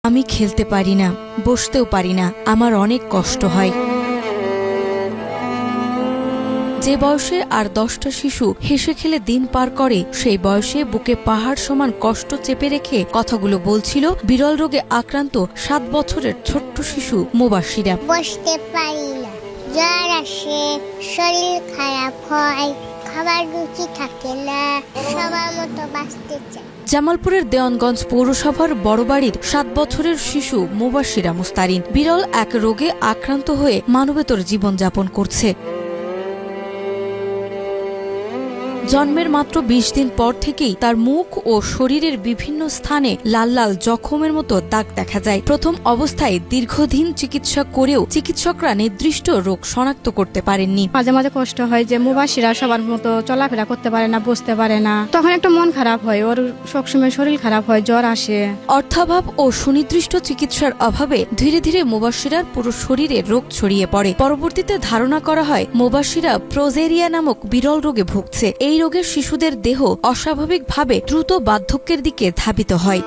আমি খেলতে পারি না, বসতেও পারি না, আমার অনেক কষ্ট হয়। যে বয়সে আর 10টা শিশু হেসে খেলে দিন পার করে, সেই বয়সে বুকে পাহাড় সমান কষ্ট চেপে রেখে কথাগুলো বলছিল বিরল রোগে আক্রান্ত 7 বছরের ছোট্ট শিশু মুবাশিরা। বসতে পারি না, জ্বর আসে, শরীর খারাপ হয়, খাবার রুচি থাকে না, সবার মতো বাঁচতে চাই। জামালপুরের দেওয়ানগঞ্জ পৌরসভার বড়বাড়ির 7 বছরের শিশু মুবাশিরা মুস্তারিন বিরল এক রোগে আক্রান্ত হয়ে মানবেতর জীবনযাপন করছে। জন্মের মাত্র 20 দিন পর থেকেই তার মুখ ও শরীরের বিভিন্ন স্থানে লাল লাল জখমের মতো দাগ দেখা যায়। প্রথম অবস্থায় দীর্ঘদিন চিকিৎসা করেও চিকিৎসকরা নির্দিষ্ট রোগ শনাক্ত করতে পারেননি। মাঝে মাঝে কষ্ট হয় যে মুবাশিরা সবার মতো চলাফেরা করতে পারে না, বসতে পারে না, তখন একটা মন খারাপ হয়, ওর সবসময় শরীর খারাপ হয়, জ্বর আসে। অর্থাভাব ও সুনির্দিষ্ট চিকিৎসার অভাবে ধীরে ধীরে মুবাশিরার পুরো শরীরে রোগ ছড়িয়ে পড়ে। পরবর্তীতে ধারণা করা হয় মুবাশিরা প্রোজেরিয়া নামক বিরল রোগে ভুগছে। এই রোগের শিশুদের দেহ অস্বাভাবিকভাবে দ্রুত বার্ধক্যের দিকে ধাবিত হয়।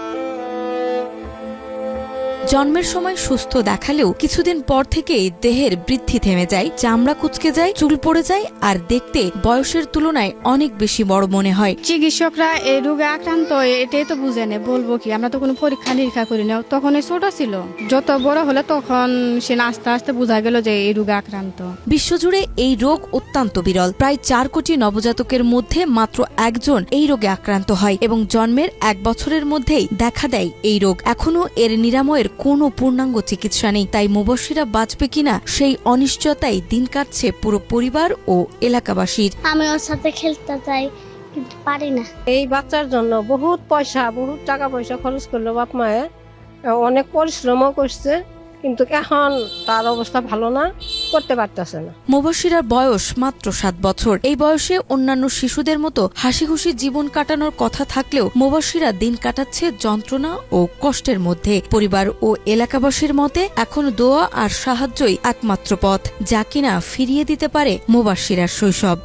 জন্মের সময় সুস্থ দেখালেও কিছুদিন পর থেকেই দেহের বৃদ্ধি থেমে যায়, চামড়া কুঁচকে যায়, চুল পড়ে যায় আর দেখতে বয়সের তুলনায় অনেক বেশি বড় মনে হয়। চিকিৎসকরা এই রোগে আক্রান্ত এটাই তো বুঝে নেই, বলবো কি, আমরা তো কোনো পরীক্ষা নিরীক্ষা করি না, তখন ছোট ছিল, যত বড় হলে তখন সে আস্তে আস্তে বোঝা গেল যে এই রোগে আক্রান্ত। বিশ্বজুড়ে এই রোগ অত্যন্ত বিরল। প্রায় 4 কোটি নবজাতকের মধ্যে মাত্র একজন এই রোগে আক্রান্ত হয় এবং জন্মের 1 বছরের মধ্যেই দেখা দেয় এই রোগ। এখনো এর নিরাময়ের কোনো পূর্ণাঙ্গ চিকিৎসা নেই। তাই মুবাশিরা বাঁচবে কিনা সেই অনিশ্চয়তায় দিন কাটছে পুরো পরিবার ও এলাকাবাসীর। আমি ওর সাথে খেলতে চাই কিন্তু পারি না। এই বাচ্চার জন্য বহুত টাকা পয়সা খরচ করলো বাপ মায়ে, অনেক পরিশ্রমও করছে, কিন্তু এখন তার অবস্থা ভালো না, করতে পারতেছে না। মুবাশিরার বয়স মাত্র 7 বছর। এই বয়সে অন্যান্য শিশুদের মতো হাসি খুশি জীবন কাটানোর কথা থাকলেও মুবাশিরা দিন কাটাচ্ছে যন্ত্রণা ও কষ্টের মধ্যে। পরিবার ও এলাকাবাসীর মতে এখন দোয়া আর সাহায্যই একমাত্র পথ, যা কিনা ফিরিয়ে দিতে পারে মুবাশিরার শৈশব।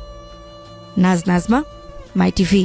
নাজমা, মাই টিভি।